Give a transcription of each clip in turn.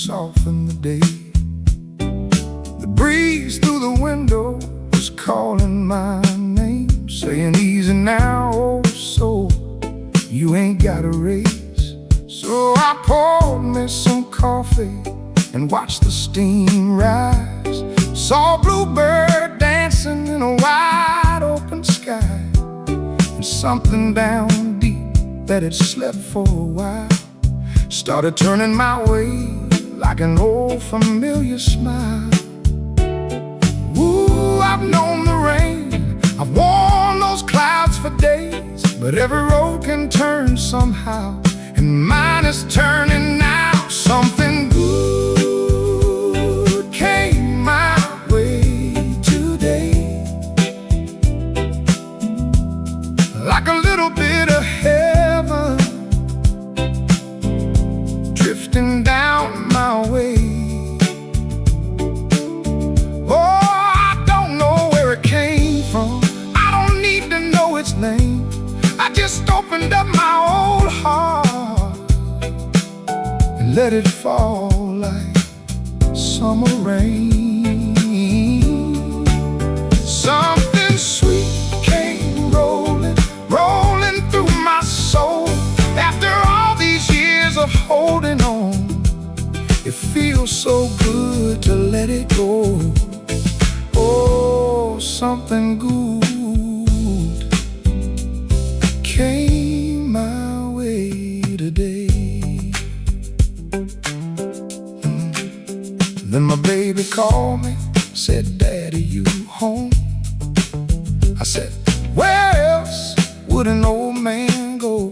soften the day. The breeze through the window was calling my name, saying easy now, old soul, you ain't got a raise. So I poured me some coffee and watched the steam rise. Saw a bluebird dancing in a wide open sky, and something down deep that had slept for a while started turning my way like an old familiar smile. Ooh, I've known the rain, I've worn those clouds for days, but every road can turn somehow, and mine is turning now. Something good came my way today, like a little bit of heaven drifting down my way. Oh, I don't know where it came from, I don't need to know its name. I just opened up my old heart and let it fall like summer rain. Something sweet came rolling through my soul. After all these years of holding on, it feels so good to let it go. Oh, something good came my way today. Then my baby called me, said, "Daddy, you home?" I said, "Where else would an old man go?"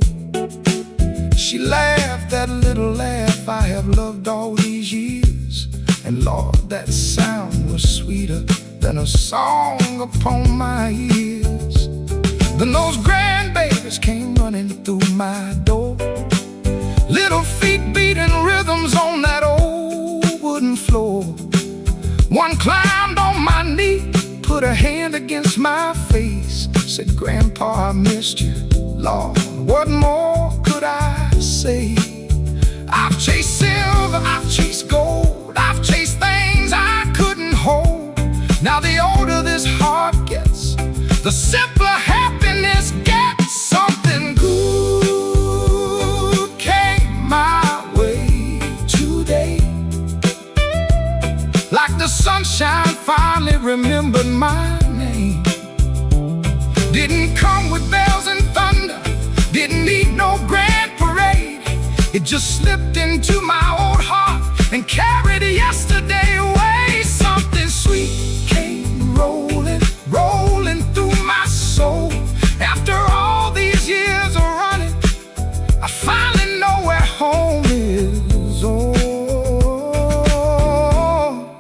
She laughed that little laugh I have loved all these years, and Lord, that sound was sweeter than a song upon my ears. Then those grandbabies came running through my door, little feet beating rhythms on that old wooden floor. One climbed on my knee, put a hand against my face, said, "Grandpa, I missed you." Lord, what more could I say? I've chased silver, I've chased gold, I've chased things I couldn't hold. Now the older this heart gets, the simpler happiness gets. Something good came my way today, like the sunshine finally remembered my name. Didn't come with bells and thunder, didn't need no grand parade. It just slipped into my old heart and carried yesterday away. Something sweet came rolling through my soul. After all these years of running, I finally know where home is. Oh,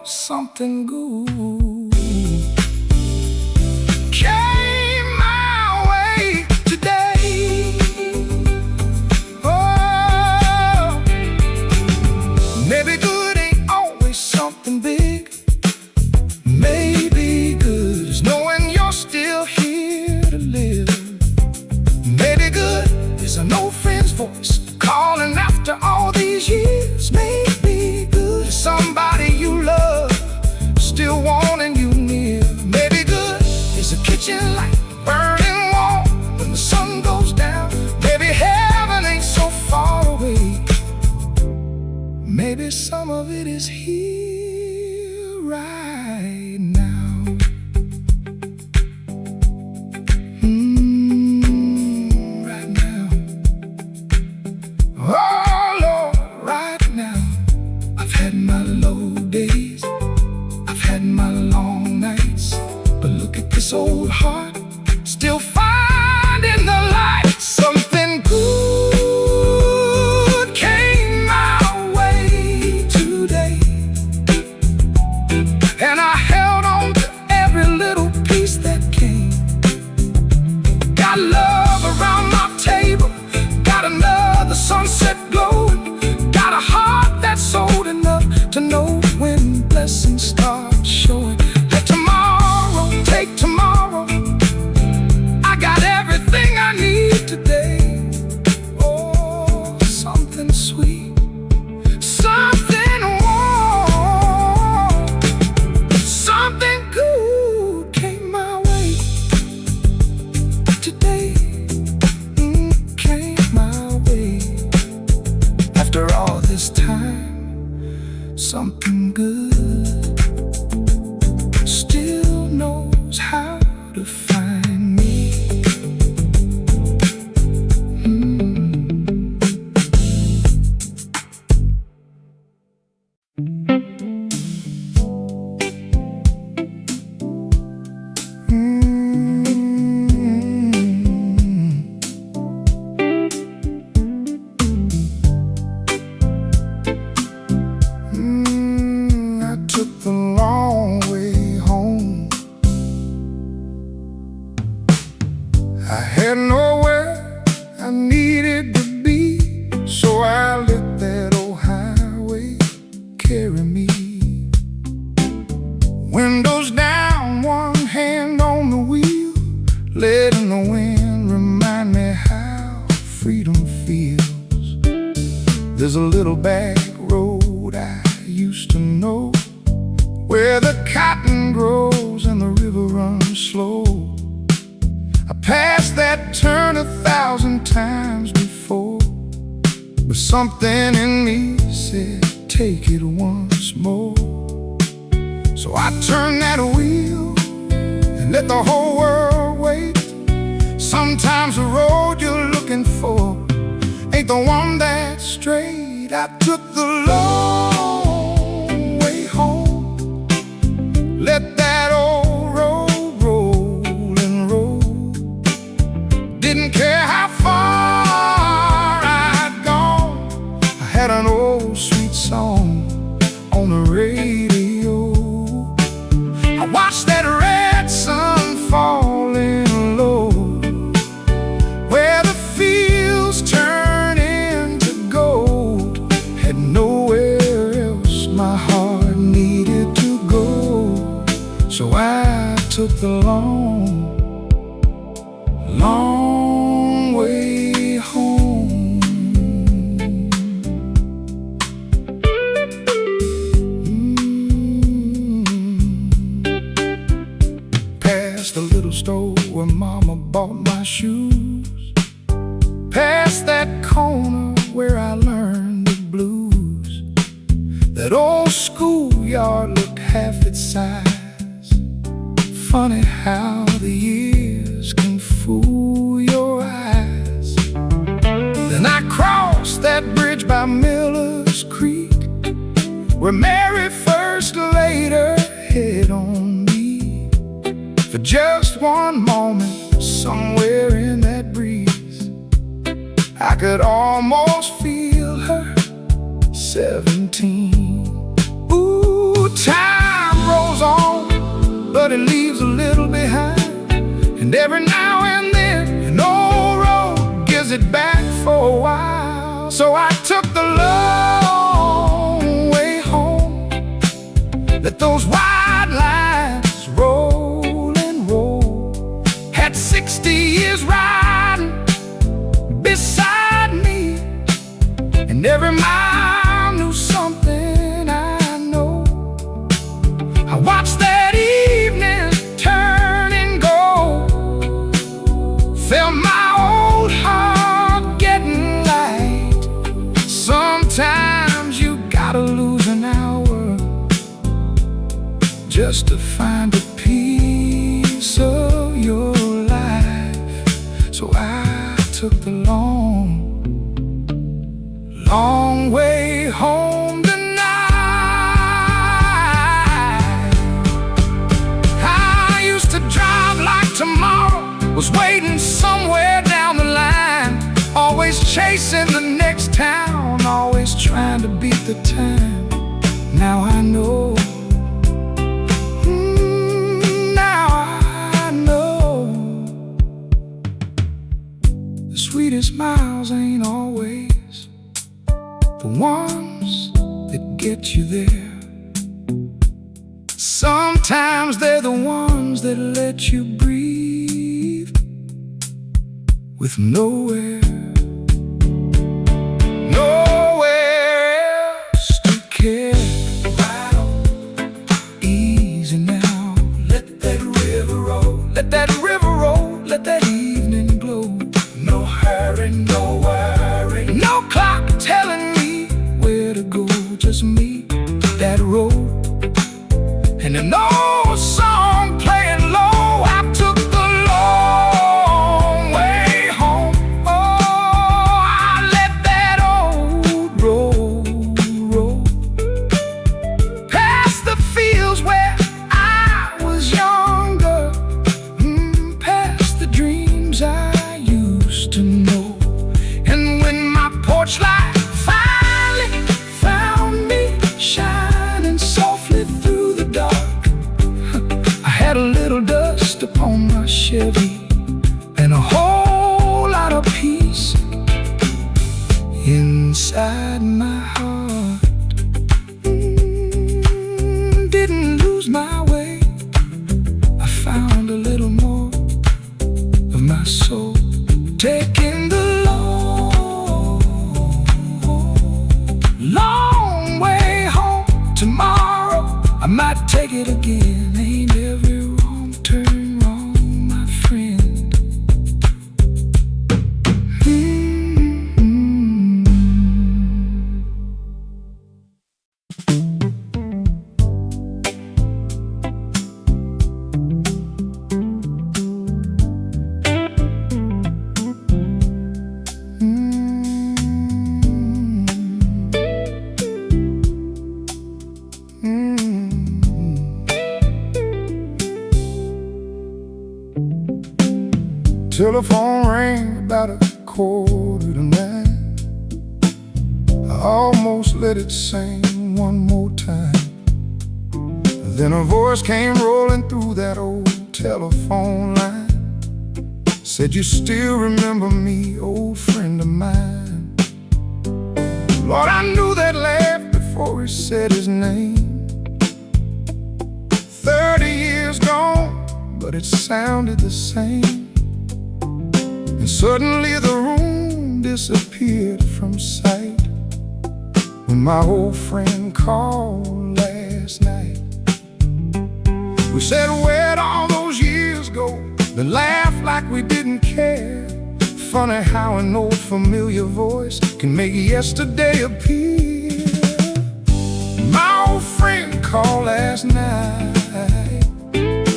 something good came my way today. Oh, maybe good ain't always something big. Maybe good is knowing you're still here to live. Maybe good is an old friend's voice calling after all these years. Maybe good is somebody you love still wanting you near. Maybe good is a kitchen light burning warm when the sun goes down. Maybe heaven ain't so far away. Maybe some of it is here right now. Right now. Oh Lord, right now. I've had my low days, I've had my long nights, but look at this old heart, still finding the light. Something good came my way today, and I held on to every little piece that came. Got love around my table, got another sunset glowing, got a heart that's old enough to know when blessings start showing. Let tomorrow take tomorrow, I something good, still knows how to find me. I took the long way home. I had nowhere I needed to be, so I let that old highway carry me. Windows down, one hand on the wheel, letting the wind remind me how freedom feels. There's a little back road I used to know, where the cotton grows and the river runs slow. I passed that turn 1,000 times before, but something in me said, take it once more. So I turned that wheel and let the whole world wait. Sometimes the road you're looking for ain't the one that's straight. I took the long way home, let that old road roll and roll. Didn't care how far I'd gone, I had an old sweet song on the radio. I watched that red sun falling low, where the fields turn into gold. Had nowhere else my heart needed to go, so I took the long way home. Past the little store where Mama bought my shoes, past that corner where I learned the blues. That old schoolyard looked half its size. Funny how the years can fool your eyes. Then I crossed that bridge by Miller's Creek, where Mary first laid her head on me. For just one moment, somewhere in that breeze, I could almost feel her 17. Ooh, time rolls on, but it leaves a little behind. And every now and then, an old road gives it back for a while. So I took the long way home, let those wide lines roll and roll. Had 60 years riding beside me, and every mile knew something I know. I watched that evening turn and go, felt my old heart getting light. Sometimes you gotta lose an hour just to find a piece of your life. So I took the long way home tonight. I used to drive like tomorrow was waiting somewhere down the line, always chasing the next town, always trying to beat the time. Now I know, now I know, the sweetest smiles ain't always the ones that get you there. Sometimes they're the ones that let you breathe with nowhere else to care. Ride on, easy now, let that river roll, let that river roll, let that evening glow. No hurry, no worry, no clock telling me where to go, just me that road, and an old song playing low. I took the long way home. Oh, I let that old road roll past the fields where I was younger, past the dreams I used to know. And when my porch light finally found me shining softly through the dark, I had a little dust upon my Chevy and a whole lot of peace inside my heart. Didn't lose my way, I found a little more of my soul. Taking the long way home. Tomorrow I might take it again. Ain't every wrong turn wrong, my friend. Telephone rang about 8:45. I almost let it sing one more time. Then a voice came rolling through that old telephone line. Said, "You still remember me, old friend of mine?" Lord, I knew that laugh before he said his name. 30 years gone, but it sounded the same. And suddenly the room disappeared from sight when my old friend called last night. We said, where'd all those years go? Then laughed like we didn't care. Funny how an old familiar voice can make yesterday appear. My old friend called last night,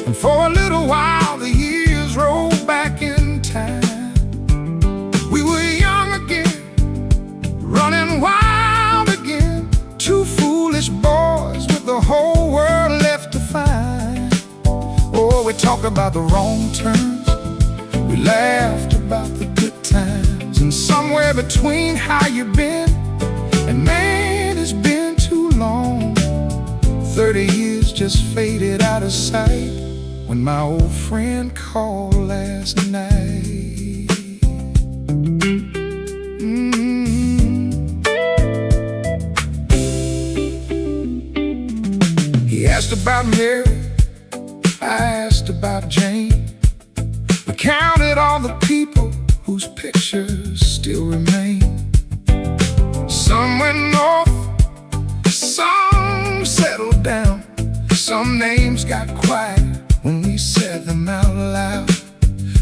and for a little while the years rolled back in time. We were young again, running wild again, two foolish boys with the whole world left to find. Oh, we talked about the wrong turns, we laughed about the good times, and somewhere between how you been and man, it's been too long. 30 years just faded out of sight when my old friend called last night. He asked about Mary, I asked about Jane. We counted all the people whose pictures still remain. Some went north, some settled down, some names got quiet when we said them out loud.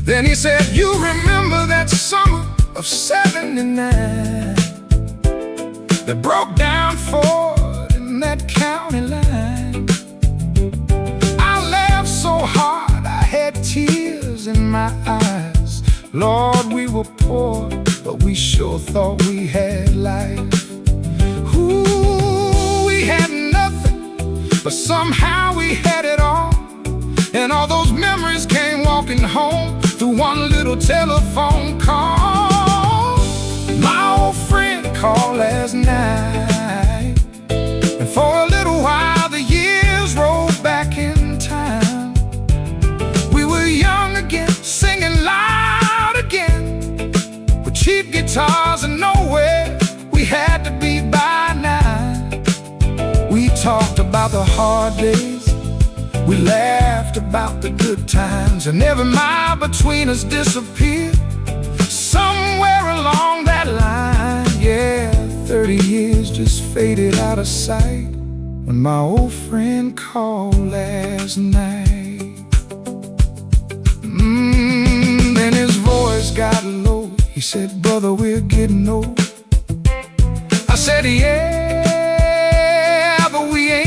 Then he said, "You remember that summer of '79 that broke down Ford in that county line?" I laughed so hard I had tears in my eyes. Lord, we were poor, but we sure thought we had life. Ooh, we had nothing, but somehow we had it all. And all those memories came walking home through one little telephone call. My old friend called last night, and for a little while the years rolled back in time. We were young again, singing loud again, with cheap guitars and nowhere we had to be by now. We talked about the hard days, we laughed about the good times, and every mile between us disappeared somewhere along that line. Yeah, 30 years just faded out of sight when my old friend called last night. Then his voice got low. He said, "Brother, we're getting old." I said, "Yeah, but we ain't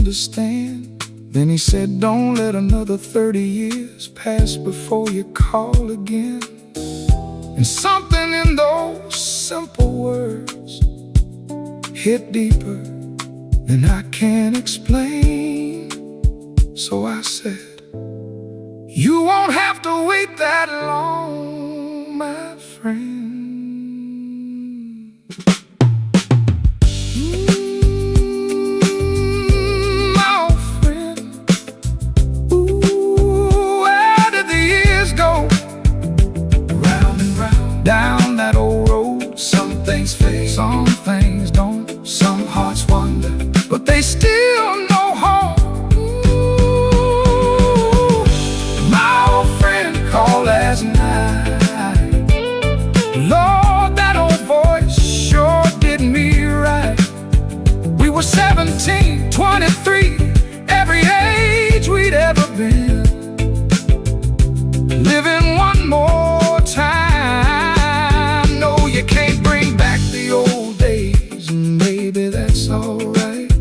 understand. Then he said, don't let another 30 years pass before you call again. And something in those simple words hit deeper than I can explain. So I said, you won't have to wait that long, my friend. My old friend. Ooh, where did the years go? Round and round, down that old road. Some things fade, some things don't. Some hearts wander, but they still know home. Ooh, my old friend called last night. Lord, that old voice sure did me right. We were 17, 23, every age we'd ever been. Living one more time. No, you can't bring back the old days, and maybe that's alright.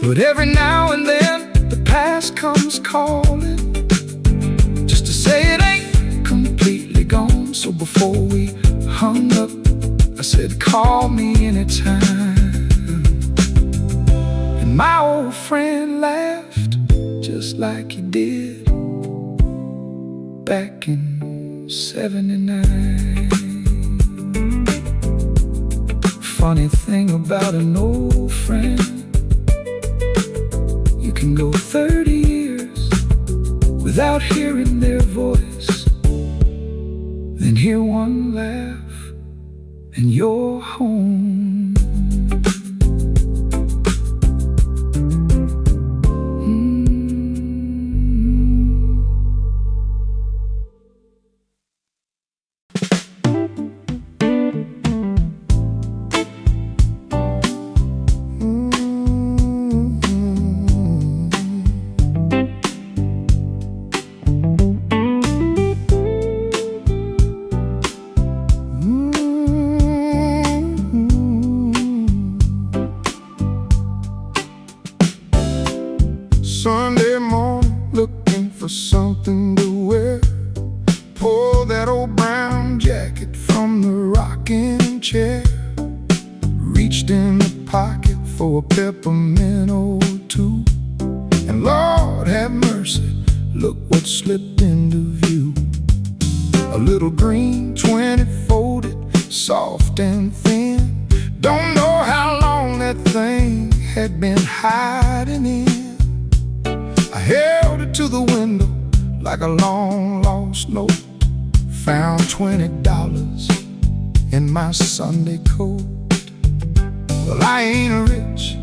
But every now and then the past comes calling, just to say it ain't completely gone. So before we hung up, I said, call me anytime. And my old friend laughed just like he did back in '79. Funny thing about an old friend, you can go 30 years without hearing their voice, then hear one laugh and you're home. Sunday morning, looking for something to wear. Pull that old brown jacket from the rocking chair. Reached in the pocket for a peppermint or two, and Lord have mercy, look what slipped into view. A little green 20 folded, soft and thin. Don't know how long that thing had been hiding in. I held it to the window like a long lost note. Found $20 in my Sunday coat. Well, I ain't rich,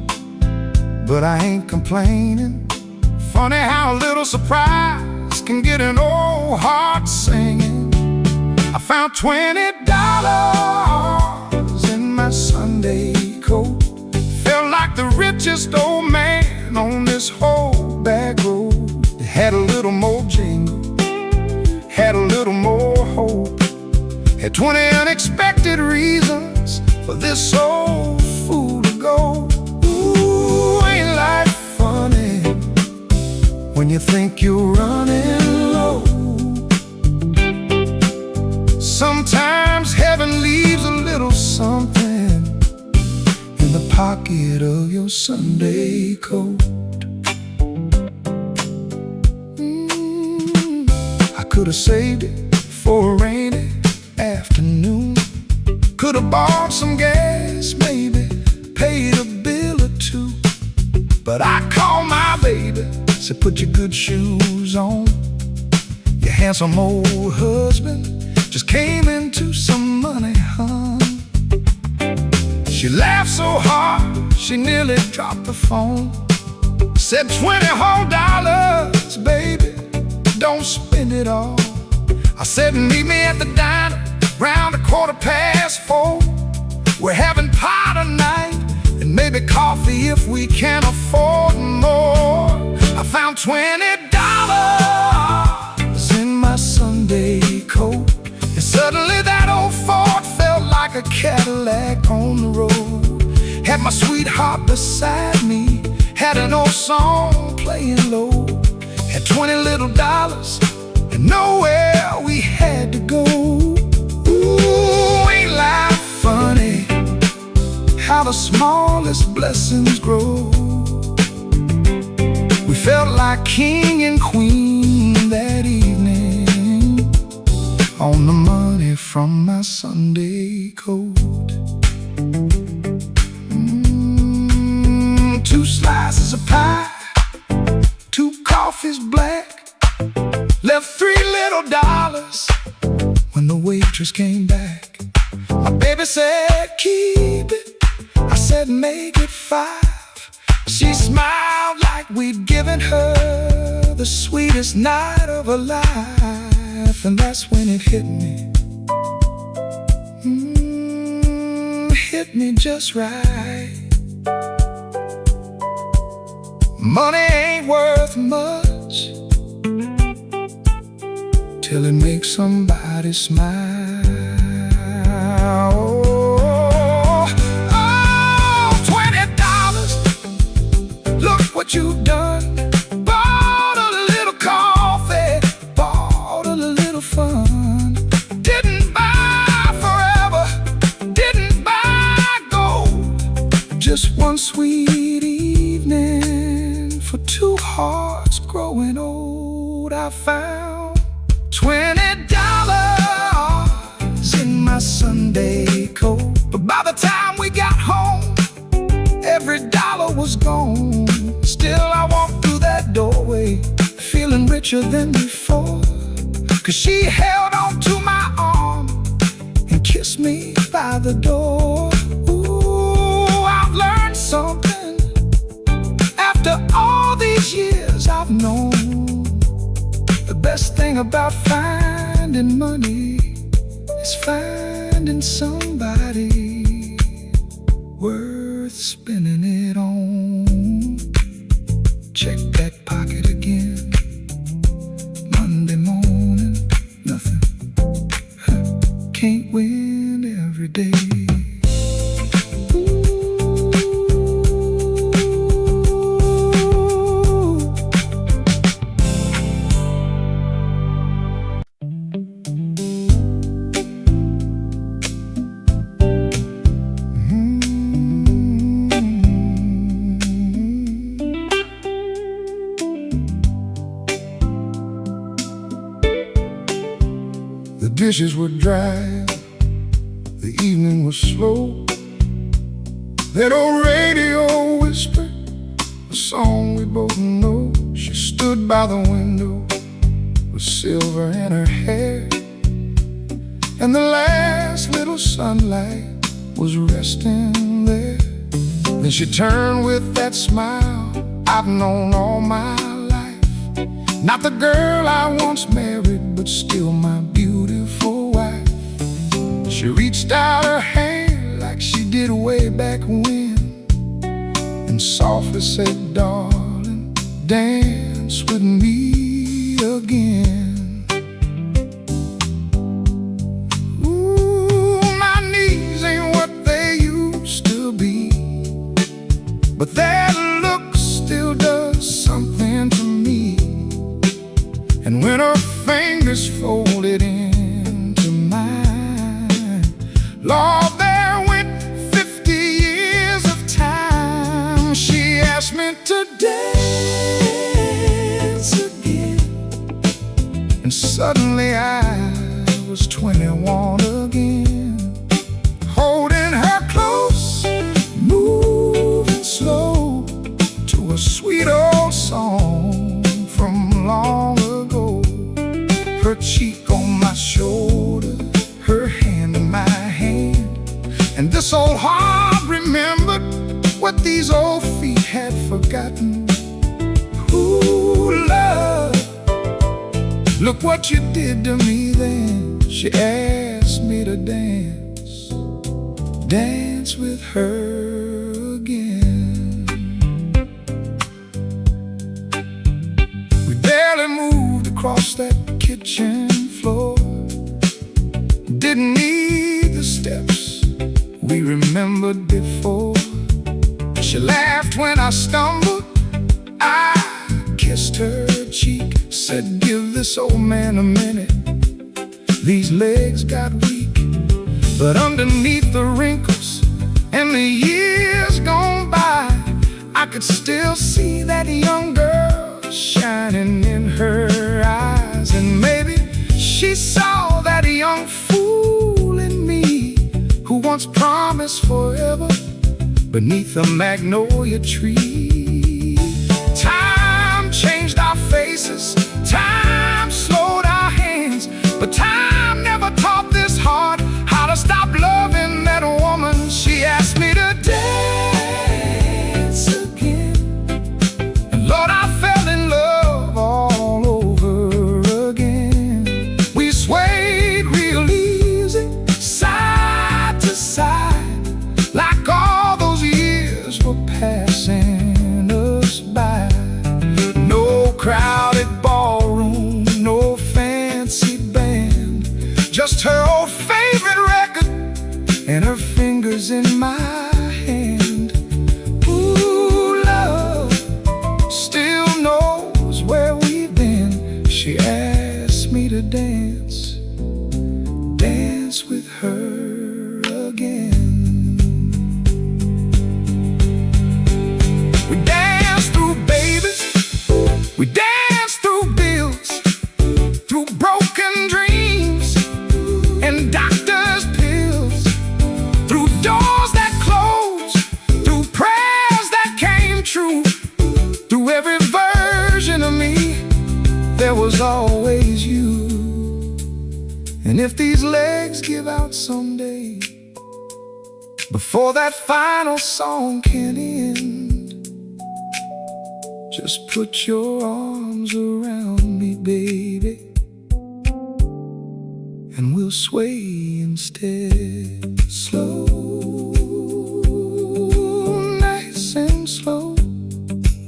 but I ain't complaining. Funny how a little surprise can get an old heart singing. I found $20 in my Sunday coat. Felt like the richest old man on this whole back road. It had a little more jingle, had a little more hope, had 20 unexpected reasons for this old fool to go. Ooh, ain't life funny when you think you're running low? Sometimes heaven leaves a little something in the pocket of your Sunday coat. I could have saved it for a rainy afternoon. Could have bought some gas, maybe paid a bill or two. But I called my baby, said put your good shoes on. Your handsome old husband just came into some money, hon. She laughed so hard, she nearly dropped the phone. Said $20 whole, baby, don't spend it all. I said meet me at the diner round 4:15. We're having pie tonight and maybe coffee if we can afford more. I found $20 in my Sunday coat, and suddenly that old Ford felt like a Cadillac on the road. Had my sweetheart beside me, Had an old song playing low. Had $20 little and nowhere we had to go. Ooh, ain't life funny how the smallest blessings grow. We felt like king and queen that evening on the money from my Sunday coat. 2 slices of pie, 2 coffees black, left $3 little when the waitress came back. My baby said, keep it. I said, make it 5. She smiled like we'd given her the sweetest night of her life. And that's when it hit me. Hit me just right. Money ain't worth much till it makes somebody smile. Oh, $20, look what you've done. Bought a little coffee, bought a little fun. Didn't buy forever, didn't buy gold. Just one sweet evening for 2 hearts growing old. I found $20 in my Sunday coat. But by the time we got home, every dollar was gone. Still I walked through that doorway feeling richer than before, 'cause she held on to my arm and kissed me by the door. Ooh, I've learned something. After all these years I've known, the best thing about finding money is finding somebody worth spending it on. Check that pocket again. Monday morning, nothing. Can't win every day. The dishes were dry, the evening was slow. That old radio whispered a song we both know. She stood by the window with silver in her hair, and the last little sunlight was resting there. Then she turned with that smile I've known all my life. Not the girl I once married, but still my beautiful wife. She reached out her hand like she did way back when, and softly said, darling, dance with me again. Ooh, my knees ain't what they used to be, but that look still does something to me. And when her fingers folded into mine, Lord, there went 50 years of time. She asked me to dance again, and suddenly I was 21 again. Holding her close, moving slow to a sweet old song from long ago. Her cheek on my shoulder, her hand in my hand, and this old heart remembered what these old feet had forgotten. Ooh, love, look what you did to me then. She asked me to dance with her again. We barely moved across that kitchen floor, didn't need the steps we remembered before. She laughed when I stumbled, kissed her cheek, said, "Give this old man a minute. These legs got weak." But underneath the wrinkles and the years gone by, I could still see that young girl shining in her eyes. And maybe she saw that young fool in me, who once promised forever beneath a magnolia tree. Time changed our faces, time slowed our hands, but time never taught this heart how to stop loving that woman. She asked me to dance again, and Lord, I fell in love all over again. We swayed real easy, side to side, like all those years were passing us by. No crowded ballroom, no fancy band, just her old favorite record and her fingers in my hand. Ooh, love still knows where we've been. She asked me to dance, dance with her again. We danced through babies, we danced through bills, through broken dreams and doctor's pills, through doors that closed, through prayers that came true. Through every version of me, there was always you. And if these legs give out someday, before that final song can end, just put your arms around me, baby, and we'll sway instead. Slow, nice and slow.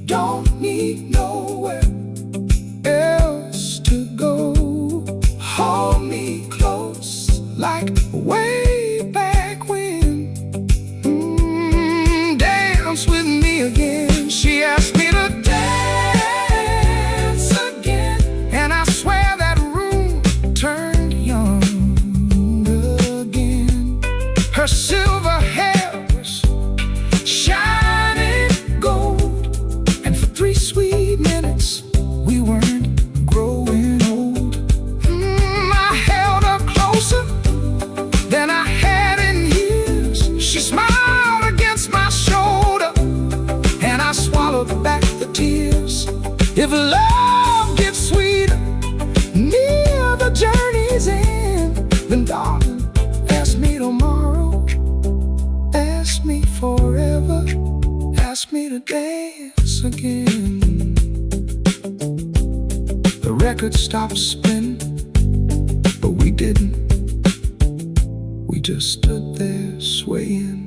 Don't need nowhere else to go. Hold me close like way back when. Dance with me again. She asked me to dance again, and I swear that room turned young again. Her silver hair was shining gold, and for 3 sweet minutes we weren't growing old. I held her closer than I had in years. She smiled against my shoulder, and I swallowed back the tears. If love gets sweeter near the journey's end, then darling, ask me tomorrow, ask me forever, ask me to dance again. The record stopped spinning, but we didn't. We just stood there swaying.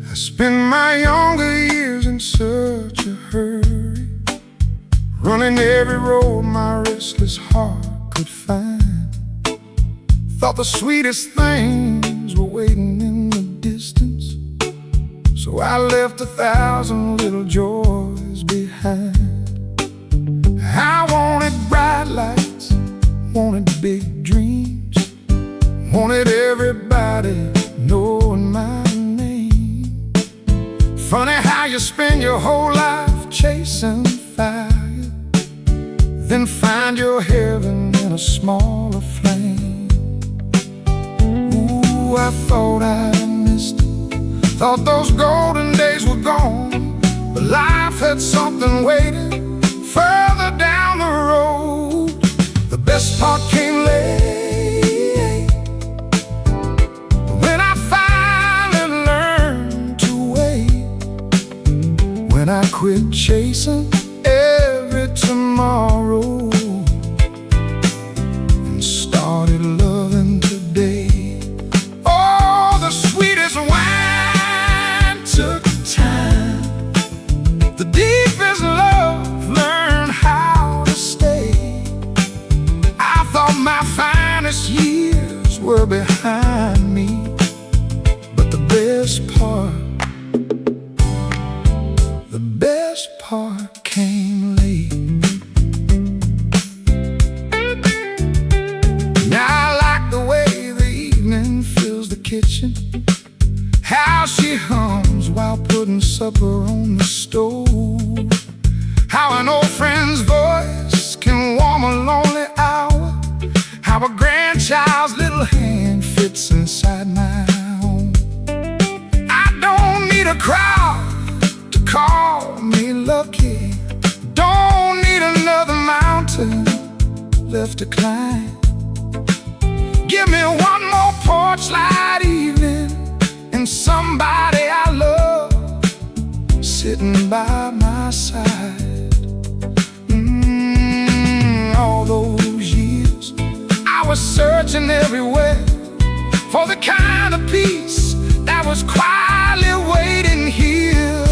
I spent my younger years in such a hurry, running every road my restless heart could find. Thought the sweetest things were waiting in the distance, so I left 1,000 little joys behind. I wanted bright lights, wanted big dreams, wanted everybody knowing my name. Funny how you spend your whole life chasing fire, then find your heaven in a smaller flame. Ooh, I thought I missed it, thought those golden days were gone, but life had something waiting further down the road. The best part came late, when I finally learned to wait, when I quit chasing every tomorrow and started loving today. part came late. Now I like the way the evening fills the kitchen, how she hums while putting supper on the stove, how an old friend's voice can warm a lonely hour, how a grandchild's little hand fits inside my home. I don't need a crowd to call me lucky, don't need another mountain left to climb. Give me one more porch light evening and somebody I love sitting by my side. All those years I was searching everywhere for the kind of peace that was quietly waiting here.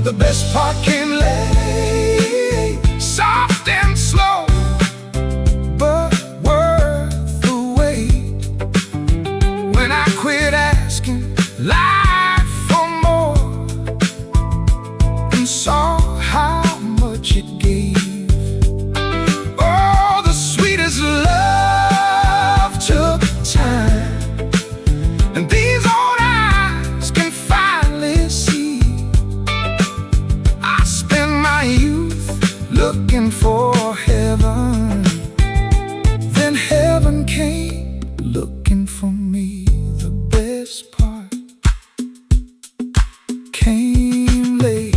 The best part came late, soft and slow, but worth the wait. When I quit asking life for more and saw how much it gave. Oh, the sweetest love took time, and these old eyes can finally see. I spent my youth looking for heaven, then heaven came looking for me. The best part came late.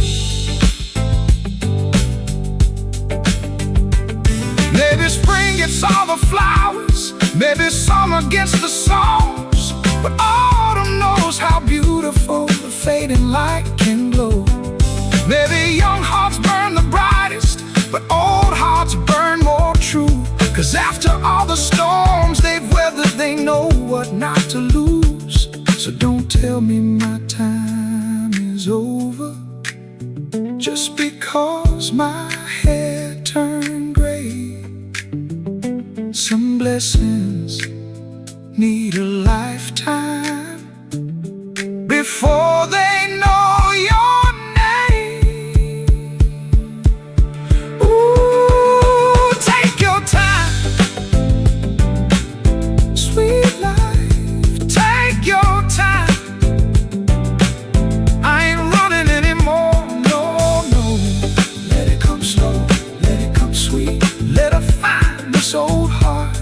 Maybe spring gets all the flowers, maybe summer gets the songs, but autumn knows how beautiful the fading light can glow. Maybe young hearts burn the brightest, but old hearts burn more true. 'Cause after all the storms they've weathered, they know what not to lose. So don't tell me my time is over just because my hair turned gray. Some blessings need a lifetime before they know your name. Ooh, take your time, sweet life, take your time. I ain't running anymore, no, no. Let it come slow, let it come sweet, let her find this old heart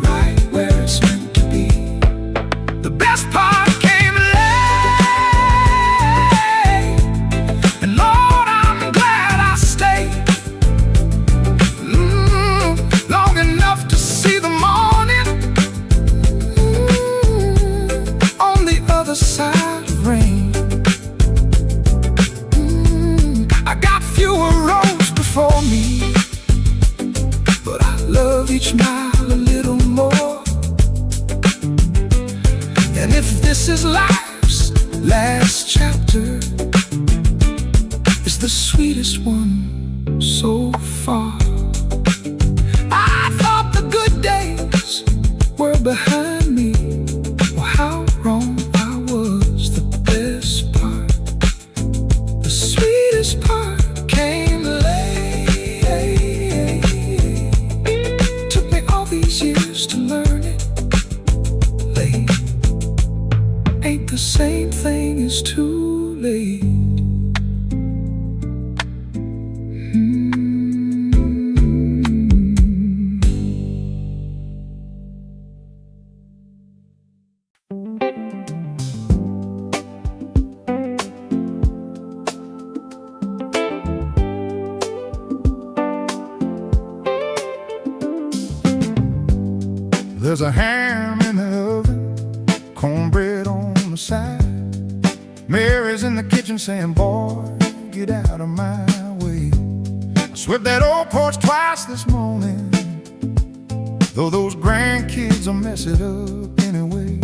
right where it's meant to be. The best part came late, and Lord, I'm glad I stayed long enough to see the morning on the other side of rain. I got fewer roads before me, but I love each mile a little more. And if this is life's last chapter, it's the sweetest one so far. I thought the good days were behind me. Well, how wrong I was. The best part, the sweetest part came late. Took me all these years to learn it. Late ain't the same thing as too late. There's a ham in the oven, cornbread on the side. Mary's in the kitchen saying, boy, get out of my way. I swept that old porch twice this morning, though those grandkids will mess it up anyway.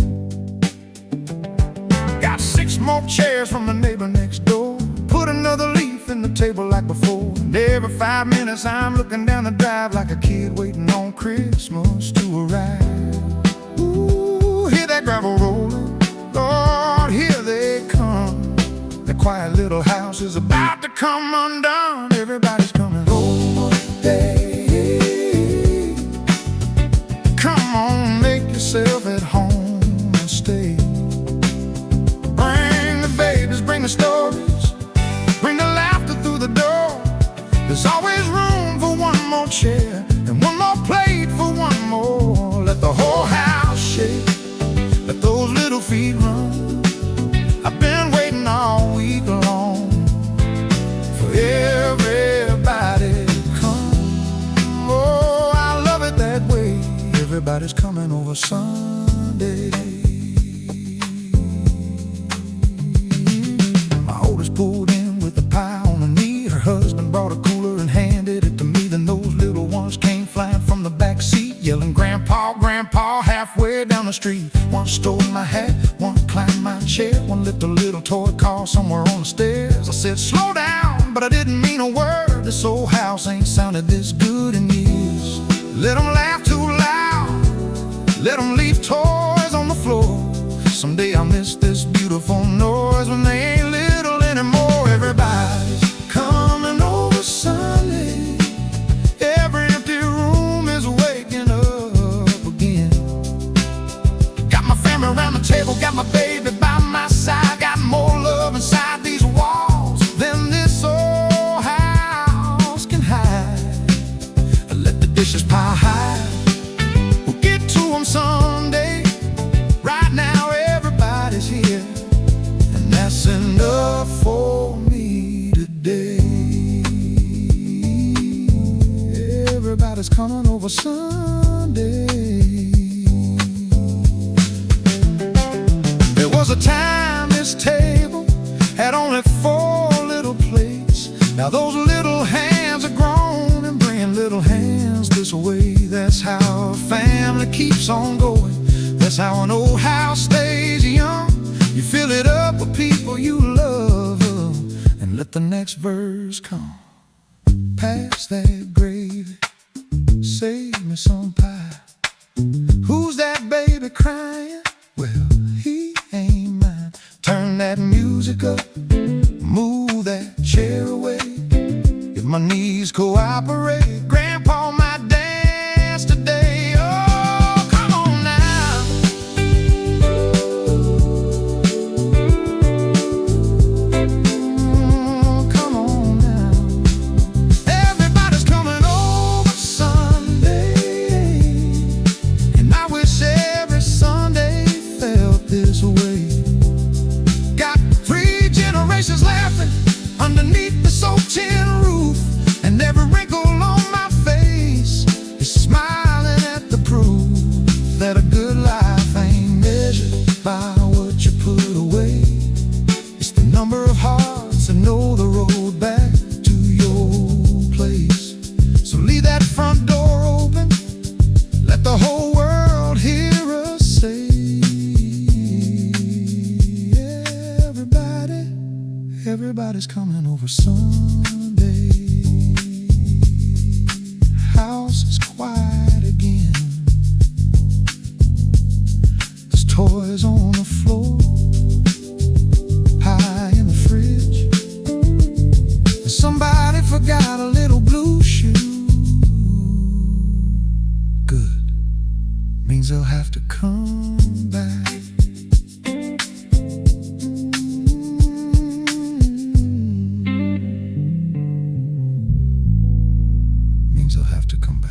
Got 6 more chairs from the neighbor next door, put another leaf in the table like before. And every 5 minutes I'm looking down the drive like a kid waiting on Christmas to arrive. Ooh, hear that gravel rolling, Lord, here they come. They're quiet little house is about to come undone. Everybody's coming over. Hey, come on, make yourself at home and stay. Bring the babies, bring the stories, bring the laughter through the door. There's always room for one more chair and one more plate for one more. Let the whole house shake, let those little feet run. I've been waiting all week long for everybody to come. Oh, I love it that way. Everybody's coming over Sunday. My oldest pulled in with a pie on her knee. Her husband brought a cooler and handed it to me. Then those little ones came flying from the back seat, yelling, "Grandpa, Grandpa," halfway down the street. One stole my hat, one climbed my chair, one left a little toy car somewhere on the stairs. I said, "Slow down," but I didn't mean a word. This old house ain't sounded this good in years. Let them laugh too loud, let them leave toys on the floor. Someday I'll miss this beautiful noise when they ain't little anymore. Everybody's coming over Sunday. Every empty room is waking up again. Got my family around the table, got my baby by my side. Got more love inside these walls than this old house can hide. Let the dishes pile high, we'll get to them someday. Right now everybody's here, and that's enough for me today. Everybody's coming over Sunday. There was a time this table had only 4 little plates. Now those little hands are grown and bringing little hands this way. That's how a family keeps on going. That's how an old house stays young. You fill it up with people you love, and let the next verse come. Pass that gravy, save me some pie. Who's that baby crying? Well, he ain't mine. Turn that music up, move that chair away. If my knees cooperate, Grandpa might dance today. Oh, come on now. Come on now. Everybody's coming over Sunday, and I wish every Sunday felt this way. Got 3 generations laughing underneath the soaked-in roof, and every wrinkle on my face is smiling at the proof that a good life ain't measured by what you put away. It's the number of hearts that know the road back to your place. So leave that front door open, let the whole world hear us say, everybody's coming over Sunday. House is quiet again. There's toys on the floor, pie in the fridge, and somebody forgot a little blue shoe. Good, means they'll have to come back. They'll have to come back.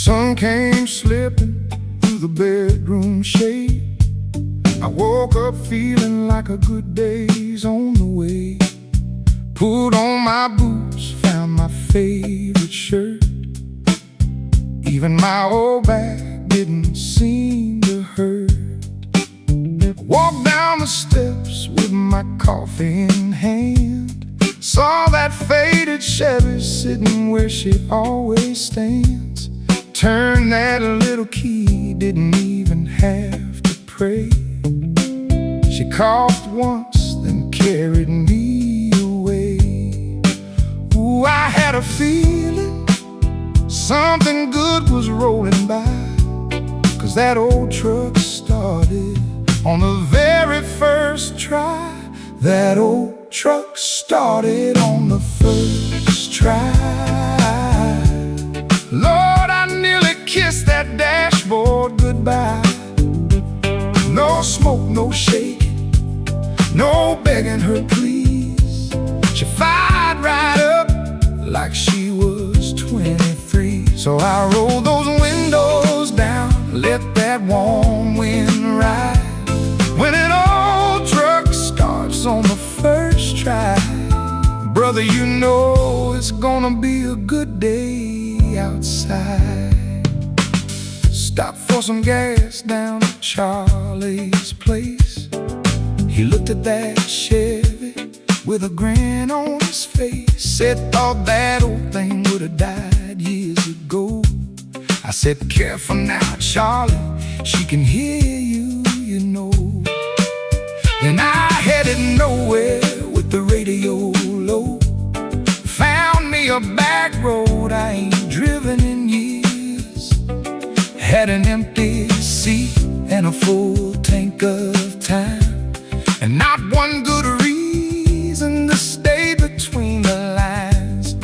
Sun came slipping through the bedroom shade. I woke up feeling like a good day's on the way. Pulled on my boots, found my favorite shirt. Even my old back didn't seem to hurt. Walked down the steps with my coffee in hand. Saw that faded Chevy sitting where she always stands. Turned that little key, didn't even have to pray. She coughed once, then carried me away. Ooh, I had a feeling something good was rolling by, 'cause that old truck started on the very first try. That old truck started on the first try. Lord, I nearly kissed that dashboard goodbye. No smoke, no shaking, no begging her please. She fired right up like she was 23. So I rolled those windows down, let that warm wind ride. When an old truck starts on the first try, brother, you know it's gonna be a good day outside. Stopped for some gas down at Charlie's place. He looked at that Chevy with a grin on his face. Said, thought that old thing would have died years ago. I said, careful now, Charlie, she can hear you, you know. Then I headed nowhere with the radio low. Found me a back road I ain't driven in years. Had an empty seat and a full tank of time, and not one good reason to stay between the lines.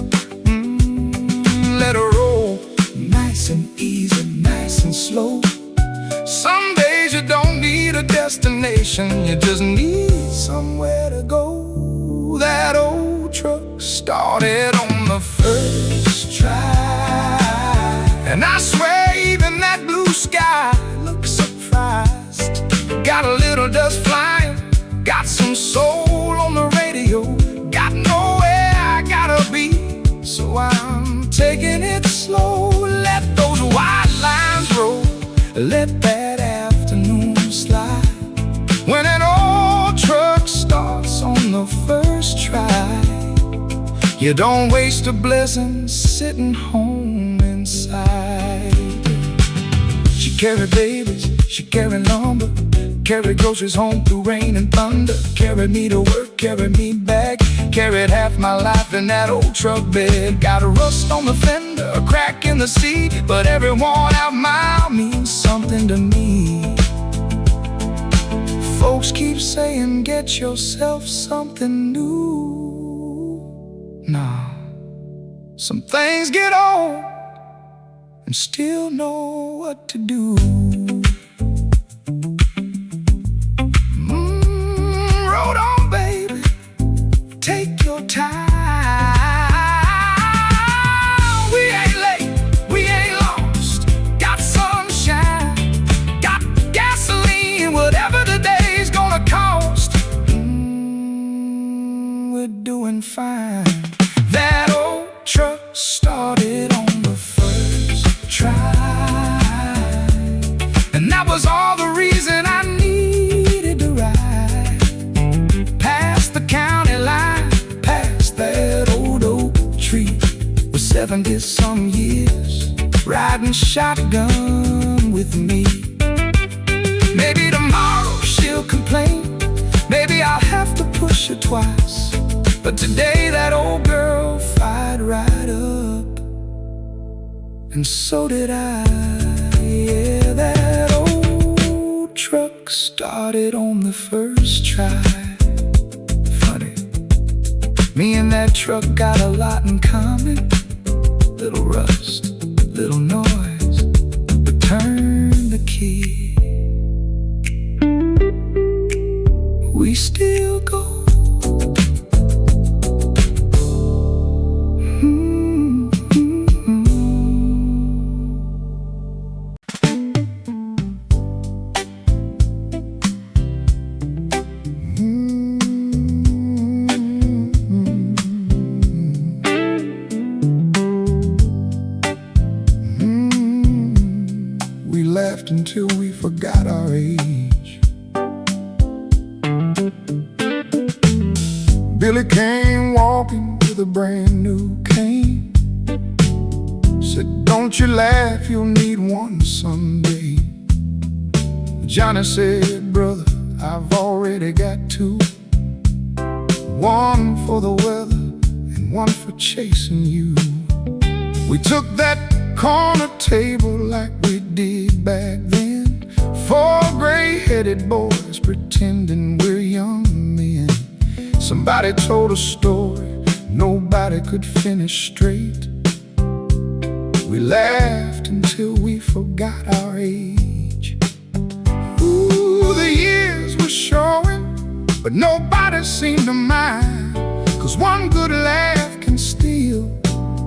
Let her roll, nice and easy, nice and slow. Some days you don't need a destination, you just need somewhere to go. That old truck started on the first try, and I swear even that blue sky looks surprised. Got a little dust flying, got some soul on the radio, got nowhere I gotta be, so I'm taking it slow. Let those white lines roll, let that afternoon slide. When an old truck starts on the first try, you don't waste a blessing sitting home inside. She carried babies, she carried lumber, carried groceries home through rain and thunder. Carried me to work, carried me back, carried half my life in that old truck bed. Got a rust on the fender, a crack in the seat, but every worn-out mile means something to me. Folks keep saying, get yourself something new. Nah, some things get old and still know what to do. Roll on, baby, take your time. We ain't late, we ain't lost. Got sunshine, got gasoline, whatever the day's gonna cost. We're doing fine. That old truck started on the first try, and that was all the reason I needed to ride past the county line, past that old oak tree. For 70-some years, riding shotgun with me. Maybe tomorrow she'll complain, maybe I'll have to push her twice, but today that old girl fired right up, and so did I. Yeah, that old truck started on the first try. Funny, me and that truck got a lot in common. Little rust, little noise, but turn the key, we still go. Until we forgot our age. Billy came walking with a brand new cane. Said, don't you laugh, you'll need one someday. Johnny said, brother, I've already got two. One for the weather and one for chasing you. We took that corner table like we did back then. Four gray-headed boys pretending we're young men. Somebody told a story nobody could finish straight. We laughed until we forgot our age. Ooh, the years were showing, but nobody seemed to mind. 'Cause one good laugh can steal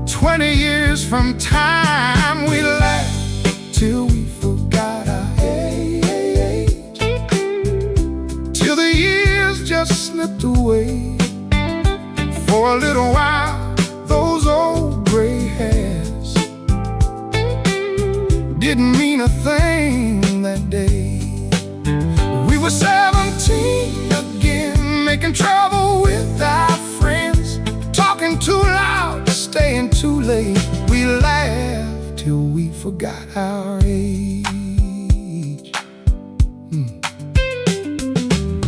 20 years from time. We laughed till we forgot our age, till the years just slipped away. For a little while, those old gray hairs didn't mean a thing that day. We were 17 again, making trouble with our friends, talking too loud, staying too late. We laughed till we forgot our age.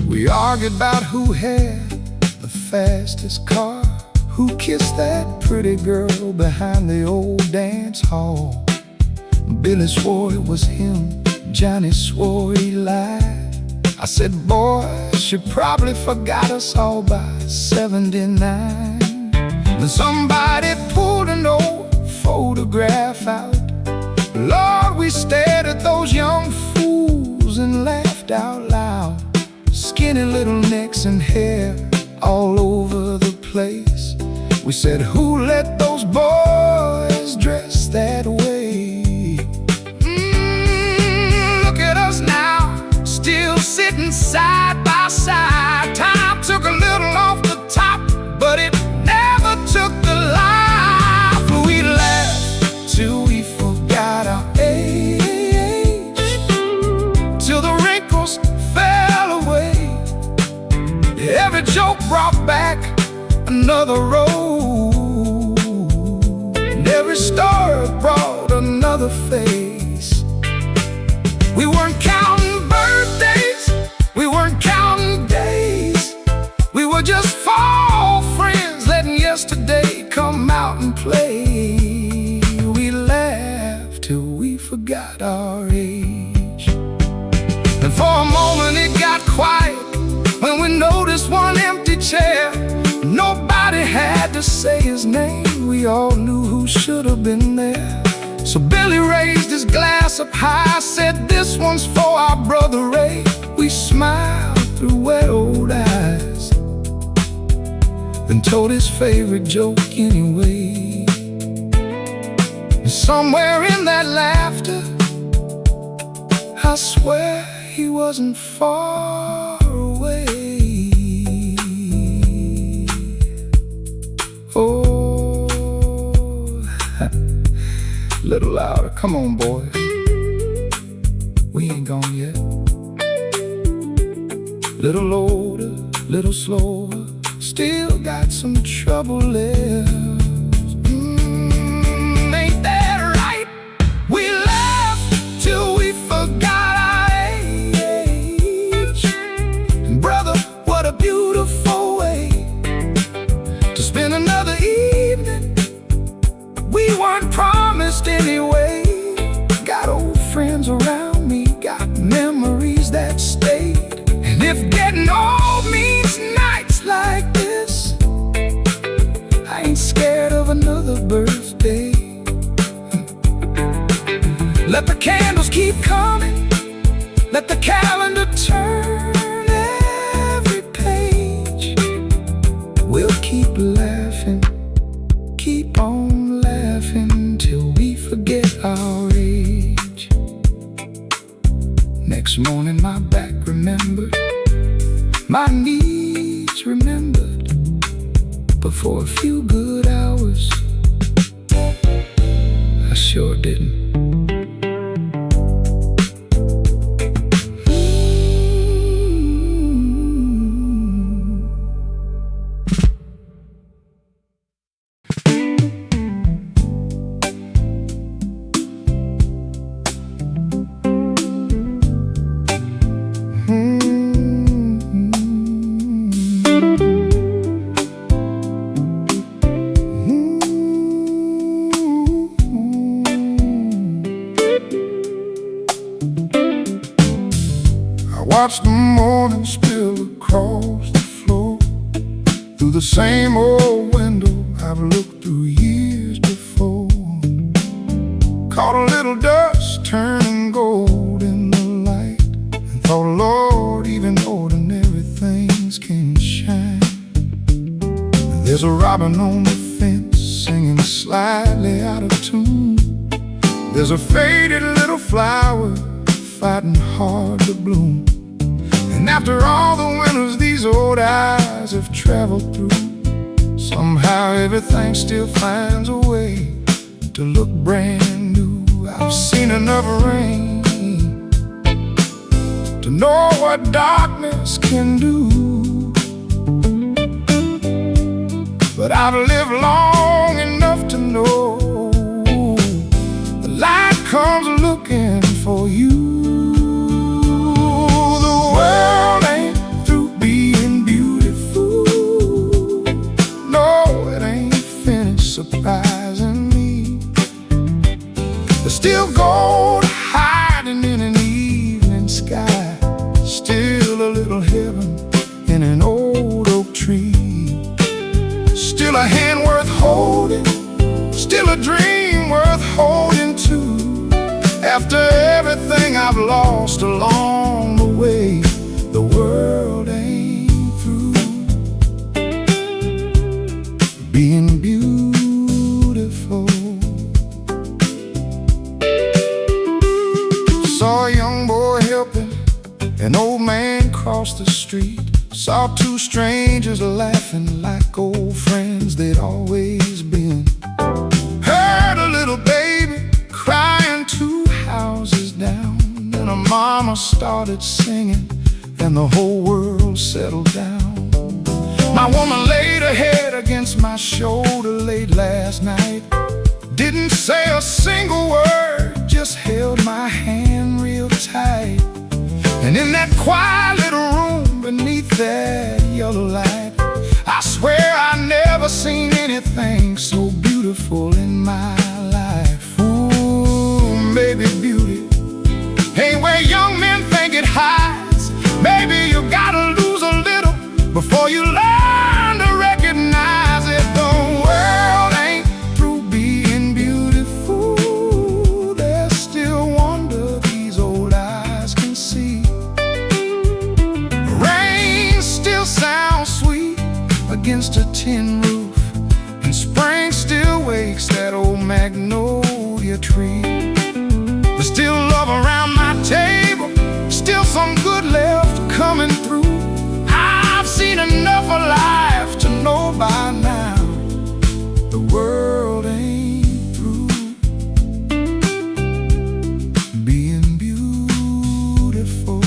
We argued about who had the fastest car, who kissed that pretty girl behind the old dance hall. Billy swore it was him, Johnny swore he lied. I said, boys, you probably forgot us all by 79. Then somebody pulled an old photograph out. Lord, we stared at those young fools and laughed out loud. Skinny little necks and hair all over the place. We said, who let those boys dress that way? Look at us now, still sitting side by side. Time took a little off the top, but it never took the life. We laughed till we forgot our age, till the wrinkles fell away. Every joke brought back another road, and every story brought another face. We weren't counting birthdays, we weren't counting days. We were just four friends letting yesterday come out and play. We laughed till we forgot our age. And for a moment it got quiet when we noticed one empty chair. Nobody had to say his name, we all knew who should have been there. So Billy raised his glass up high, said, this one's for our brother Ray. We smiled through wet old eyes, then told his favorite joke anyway. And somewhere in that laughter, I swear he wasn't far away. Little louder, come on boys, we ain't gone yet. Little older, little slower, still got some trouble left. Ain't that right? We laughed till we forgot our age. And brother, what a beautiful way to spend another evening. We weren't promised anyway. Got old friends around me, got memories that stayed. And if getting old means nights like this, I ain't scared of another birthday. Let the candles keep coming, let the calendar turn every page. We'll keep laughing, keep on laughing till we forget our age. Next morning my back remembered, my knees remembered, but for a few good hours I sure didn't. watch the morning spill across the floor through the same old window I've looked through years before. Caught a little dust turning gold in the light, and thought, Lord, even ordinary things can shine. There's a robin on the fence singing slightly out of tune. There's a faded little flower fighting hard to bloom. And after all the winters these old eyes have traveled through, somehow everything still finds a way to look brand new. I've seen enough rain to know what darkness can do, but I've lived long enough to know the light comes looking for you. The world ain't through being beautiful. No, it ain't finished surprising me. There's still gold hiding in an evening sky, still a little heaven in an old oak tree. Still a hand worth holding, still a dream worth holding to. After everything I've lost along the way, the world ain't through being beautiful. Saw a young boy helping an old man cross the street. Saw two strangers laughing like old friends they'd always been. Heard a little baby crying 2 houses down. Then a mama started singing and the whole world settled down. My woman laid her head against my shoulder late last night. Didn't say a single word, just held my hand real tight. And in that quiet little room beneath that yellow light, I swear I never seen anything so beautiful in my life. Ooh, maybe beauty ain't where young men think it hides. Maybe you gotta lose a little before you learn to recognize it. The world ain't through being beautiful. There's still wonder these old eyes can see. Rain still sounds sweet against a tin roof, and spring still wakes that old magnolia tree. There's still love around my table, still some good left coming through. I've seen enough of life to know by now the world ain't through being beautiful.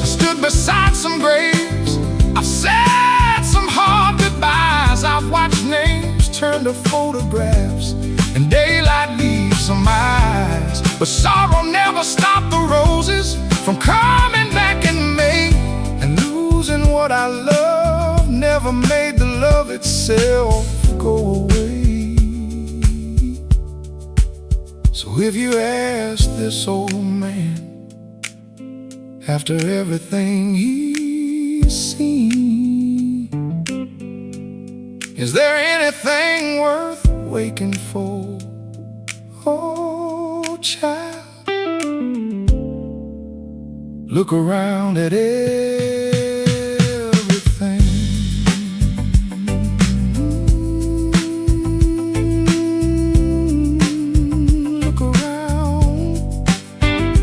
I stood beside some graves, I've said some hard goodbyes. I've watched names turn to photographs, and daylight leaves some eyes. But sorrow never stopped the roses from coming back in May, and losing what I love never made the love itself go away. So if you ask this old man, after everything he's seen, is there anything worth waking for? Oh, child, look around at everything. Look around,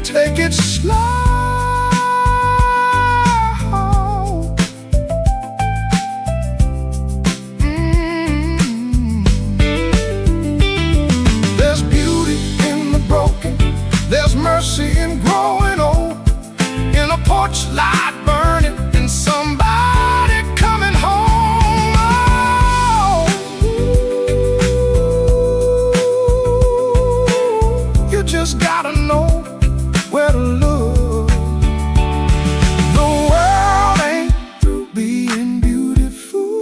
take it slow. There's mercy in growing old, in a porch light burning, and somebody coming home. Oh, you just gotta know where to look. The world ain't through being beautiful,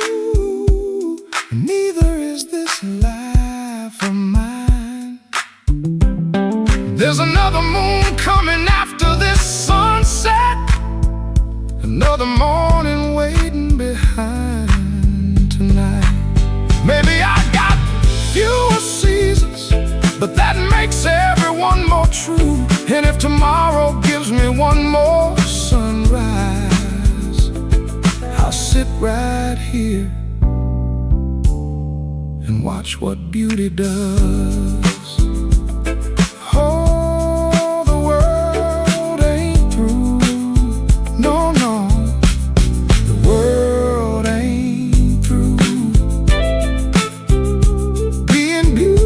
neither is this life of mine. There's another moon coming after this sunset, another morning waiting behind tonight. Maybe I got fewer seasons, but that makes everyone more true. And if tomorrow gives me one more sunrise, I'll sit right here and watch what beauty does. Oh, the world ain't through. No, no, the world ain't through being beautiful.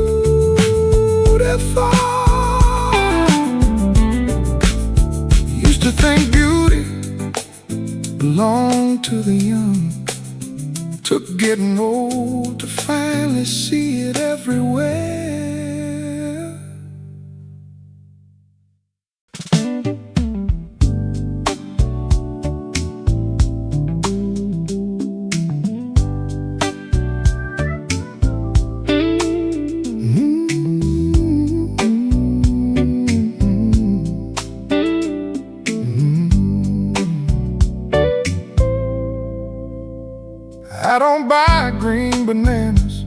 Used to think beauty belonged to the young. Took getting old to finally see it everywhere. I don't buy green bananas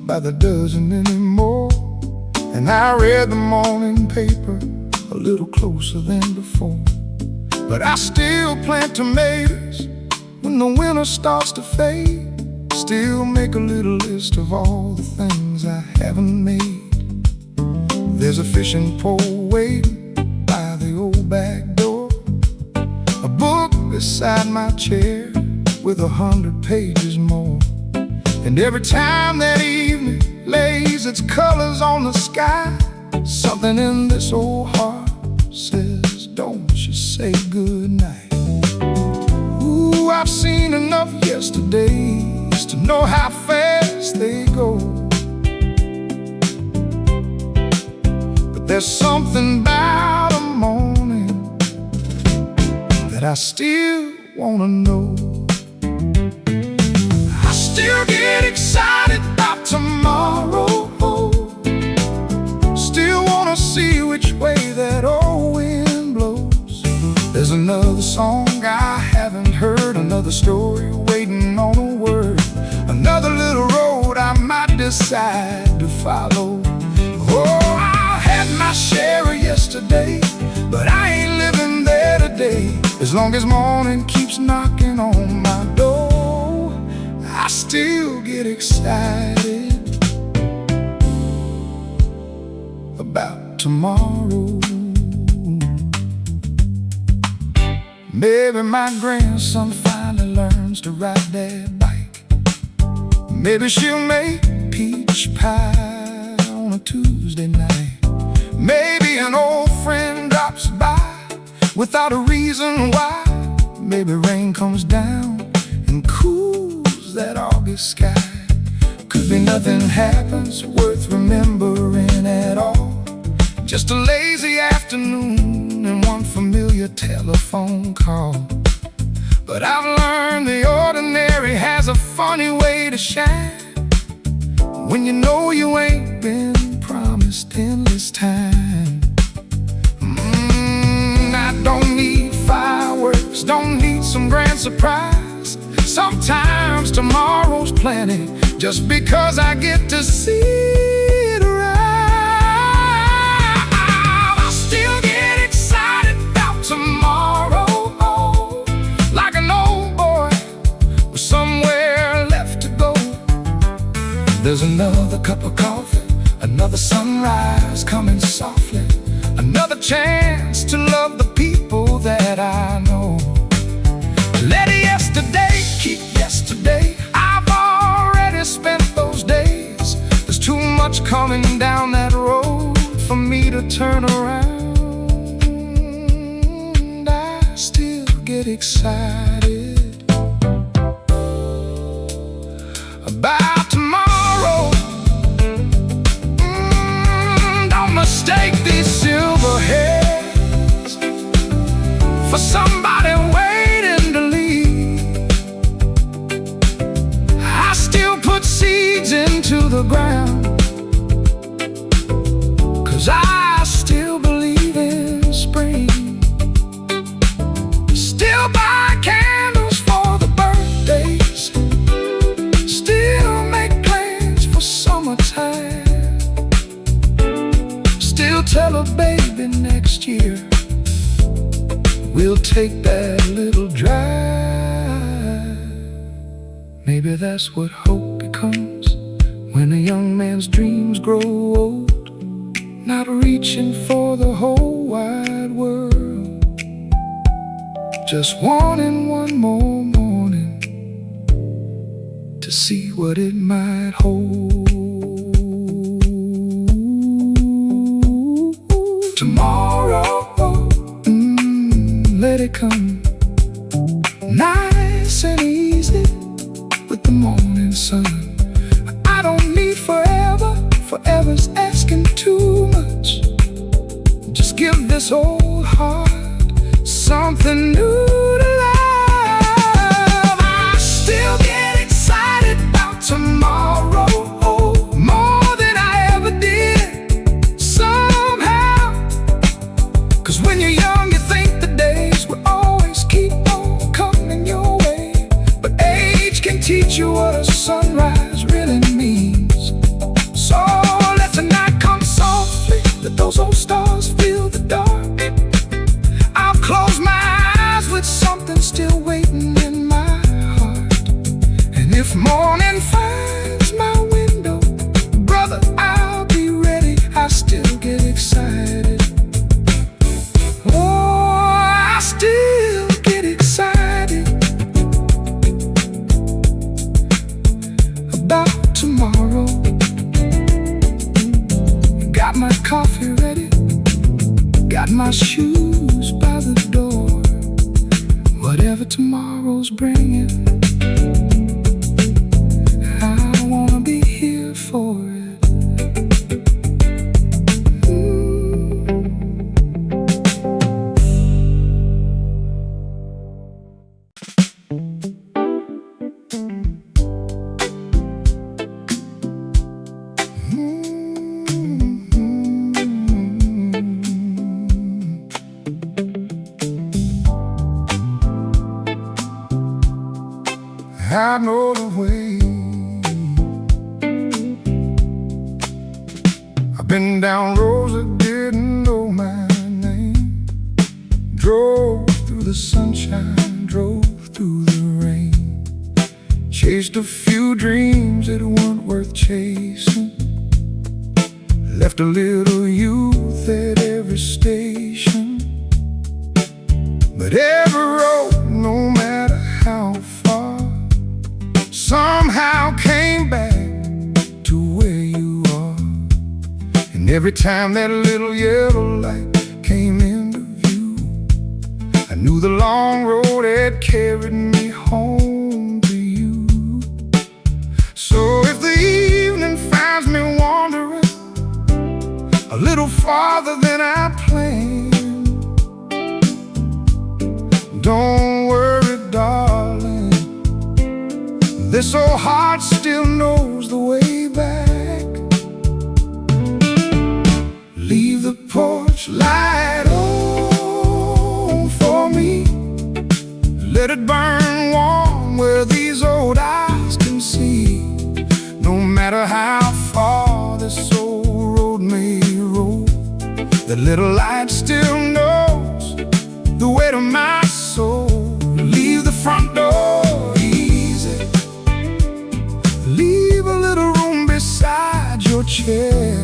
by the dozen anymore, and I read the morning paper a little closer than before. But I still plant tomatoes when the winter starts to fade. Still make a little list of all the things I haven't made. There's a fishing pole waiting by the old back door, a book beside my chair with 100 pages more. And every time that evening lays its colors on the sky, something in this old heart says, don't you say goodnight. Ooh, I've seen enough yesterdays to know how fast they go, but there's something about a morning that I still wanna know. Still get excited about tomorrow. Still wanna see which way that old wind blows. There's another song I haven't heard, another story waiting on a word, another little road I might decide to follow. Oh, I had my share of yesterday, but I ain't living there today. As long as morning keeps knocking on my door, I still get excited about tomorrow. Maybe my grandson finally learns to ride that bike. Maybe she'll make peach pie on a Tuesday night. Maybe an old friend drops by without a reason why. Maybe rain comes down and cools that August sky. Could be nothing happens worth remembering at all. Just a lazy afternoon and one familiar telephone call. But I've learned the ordinary has a funny way to shine when you know you ain't been promised endless time. I don't need fireworks, don't need some grand surprise. Sometimes tomorrow's plenty just because I get to see it rise. I still get excited about tomorrow, like an old boy with somewhere left to go. There's another cup of coffee, another sunrise coming softly, another chance to love the people that I know. Let yesterday keep yesterday. I've already spent those days. There's too much coming down that road for me to turn around. I still get excited about tomorrow. Don't mistake these silver hairs for somebody waiting to leave. I still put seeds into the ground, 'cause I still believe. She'll tell her baby next year we'll take that little drive. Maybe that's what hope becomes when a young man's dreams grow old, not reaching for the whole wide world, just wanting one more morning to see what it might hold. Tomorrow, let it come, nice and easy with the morning sun. I don't need forever, forever's asking too much. Just give this old heart something new to love. I still get excited about tomorrow, more than I ever did somehow. 'Cause when you're young you think the days will always keep on coming your way, but age can teach you what a sunrise really means. So let tonight come softly, let those old stars fill the dark. I'll close my eyes with something still waiting in my heart. And if morning finds my window, brother, I'll be ready. I still get excited. Oh, I still get excited about tomorrow. Got my coffee ready, got my shoes by the door. Whatever tomorrow's bringing, I wanna be here for it. I know the way. I've been down roads that didn't know my name, drove through the sunshine, drove through the rain, chased a few dreams that weren't worth chasing, left a little youth at every station. But every road, no matter how far, somehow came back to where you are. And every time that little yellow light came into view, I knew the long road had carried me home to you. So if the evening finds me wandering a little farther than I planned, don't worry, darling, this old heart still knows the way back. Leave the porch light on for me, let it burn warm where these old eyes can see. No matter how far this old road may roll, that little light still knows the way to my soul. Leave the front door easy, leave a little room beside your chair.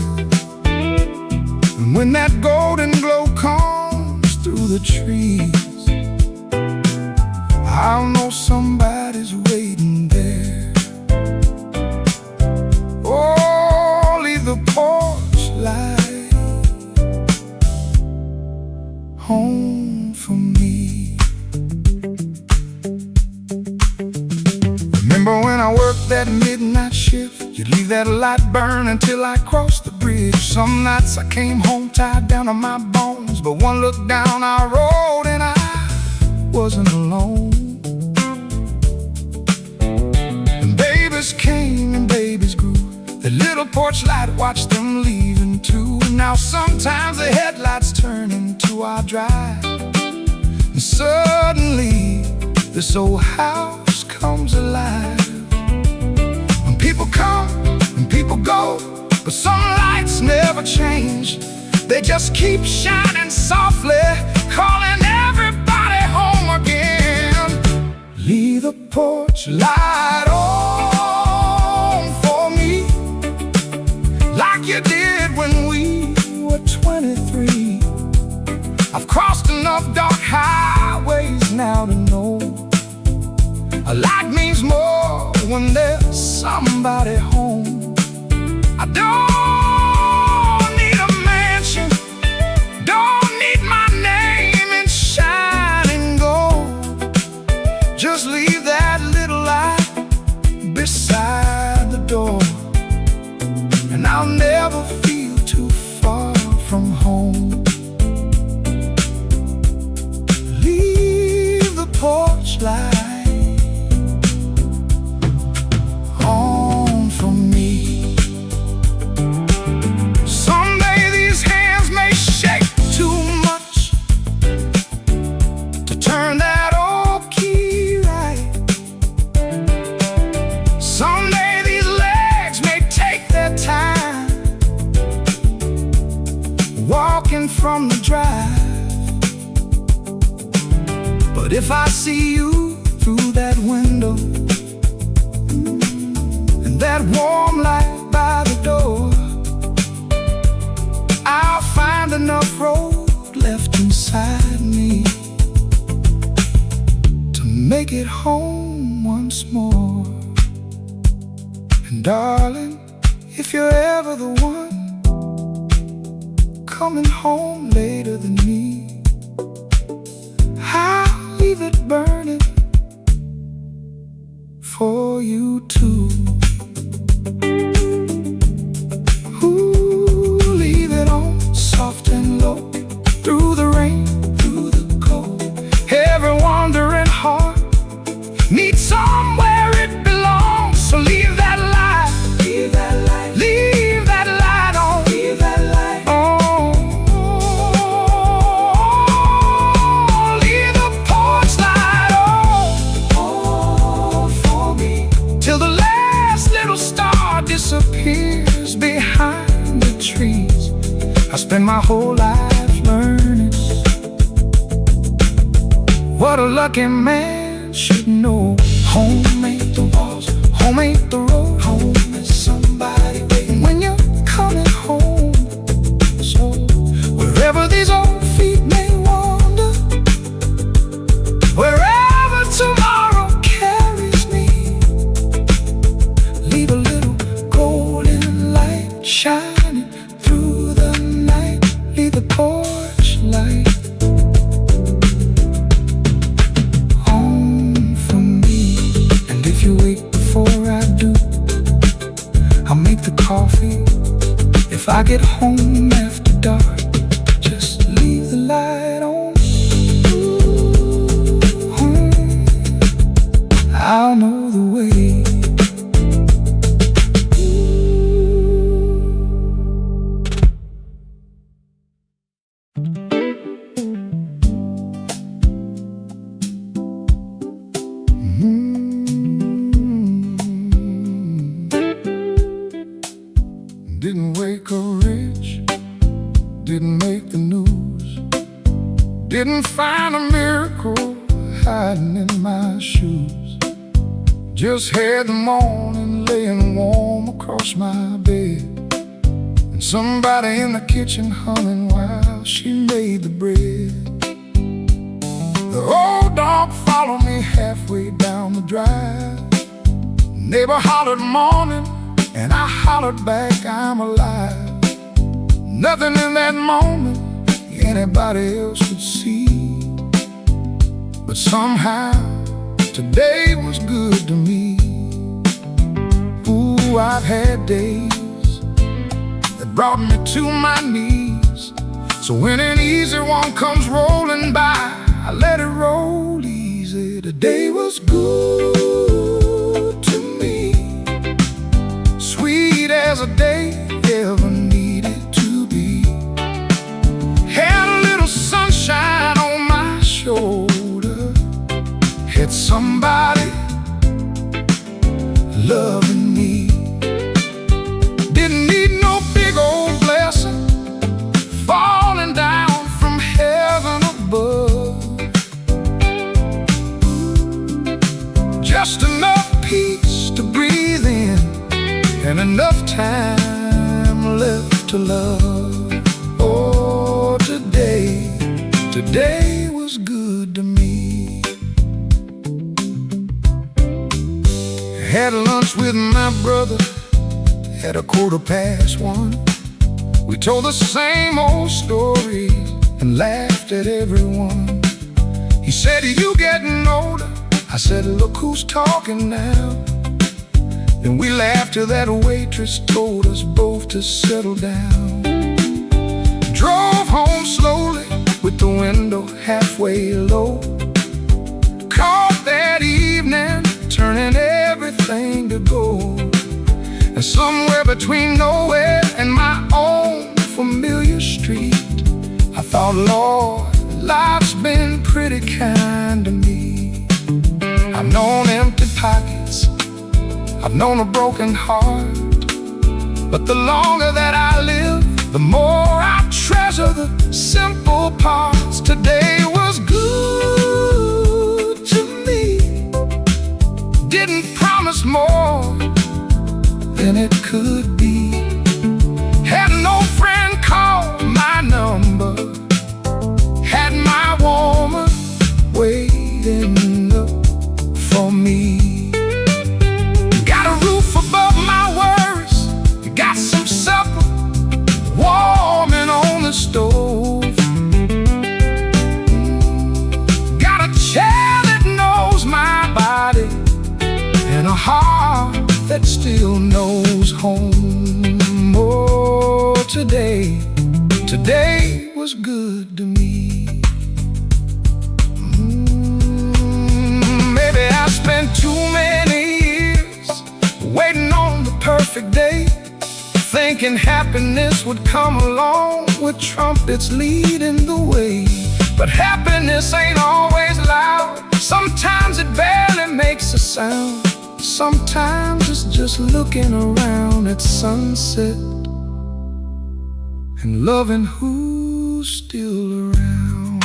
And when that golden glow comes through the trees, I'll know somebody's waiting there. Oh, leave the porch light home for me. Remember when I worked that midnight shift, you'd leave that light burn until I crossed the bridge. Some nights I came home tied down to my bones, but one look down our road and I wasn't alone. And babies came and babies grew, the little porch light watched them leaving too. And now sometimes the headlights turn into our drive, and suddenly this old house comes alive. When people come and people go, but some lights never change. They just keep shining softly, calling everybody home again. Leave the porch light on for me, like you did when we were 23. I've crossed enough dark highways now to know a light means more when there's somebody home. I don't need a mansion, don't need my name in shining gold. Just leave that little light beside the door, and I'll never feel too far from home. Leave the porch light on for me. Someday these hands may shake too much to turn that old key right. Someday these legs may take their time walking from the drive. But if I see you through that window, that warm light by the door, I'll find enough road left inside me to make it home once more. And darling, if you're ever the one coming home later than me, I'll leave it burning for you too. Leave it on soft and low, through the rain, through the cold. Every wandering heart needs somewhere it belongs. So leave that light, leave that light, leave that light on, leave that light on. Leave the porch light on for me, till the last little star disappears behind the trees. I spend my whole life learning what a lucky man should know. Home ain't the walls, home ain't the road, home is somebody waiting when you're coming home. So wherever these old feet may wander, wherever tomorrow carries me, leave a little golden light shining through the night. Leave the porch light on for me. And if you wait before I do, I'll make the coffee. If I get home after dark, just leave the light on. I'll know the way. Didn't wake up rich, didn't make the news, didn't find a miracle hiding in my shoes. Just had the morning laying warm across my bed, and somebody in the kitchen humming while she made the bread. The old dog followed me halfway down the drive. Neighbor hollered morning, and I hollered back, I'm alive. Nothing in that moment anybody else could see, but somehow today was good to me. Ooh, I've had days that brought me to my knees. So when an easy one comes rolling by, I let it roll easy. Today was good to me, sweet as a day ever needed to be. Had a little sunshine on my shoulder, had somebody loving me. Didn't need no big old blessing, far time left to love. Oh, today was good to me. Had lunch with my brother at 1:15. We told the same old stories and laughed at everyone. He said, "You getting older?" I said, "Look who's talking now." Then we laughed till that waitress told us both to settle down. Drove home slowly with the window halfway low. Caught that evening turning everything to gold. And somewhere between nowhere and my own familiar street, I thought, Lord, life's been pretty kind to me. I've known empty pockets, I've known a broken heart, but the longer that I live, the more I treasure the simple parts. Today was good to me. Didn't promise more than it could be. Had no friend call my number, had my woman waiting up for me. Got a roof above my worries, got some supper warming on the stove. Got a chair that knows my body and a heart that still knows home. Oh, today was good to me. Maybe I spent too many years waiting on the perfect day, thinking happiness would come along with trumpets leading the way. But happiness ain't always loud. Sometimes it barely makes a sound. Sometimes it's just looking around at sunset and loving who's still around.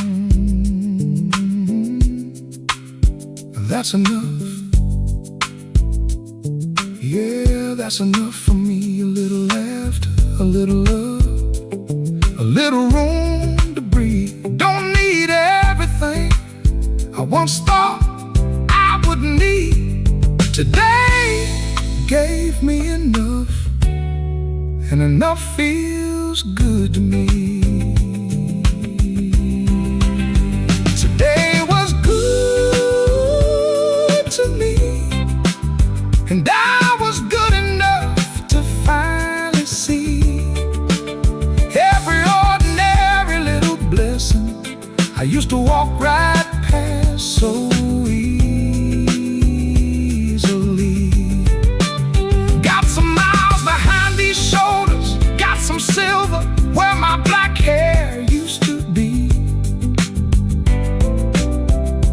That's enough. Yeah, that's enough for me. A little laughter, a little love, a little room to breathe. Don't need everything I once thought I would need. Today gave me enough, and enough feels good to me. Today was good to me, and I was good enough to finally see every ordinary little blessing I used to walk right past so silver where my black hair used to be.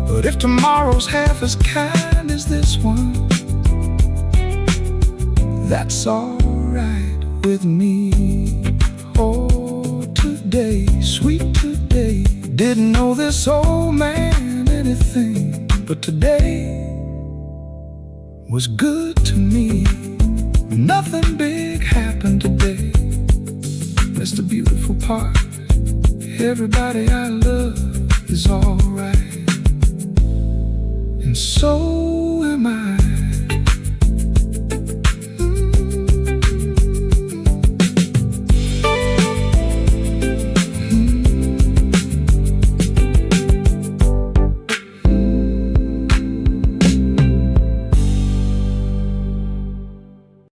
But if tomorrow's half as kind as this one, that's alright with me. Oh, today, sweet today, didn't know this old man anything, but today was good to me. Nothing big happened today. That's the beautiful part. Everybody I love is alright, and so am I.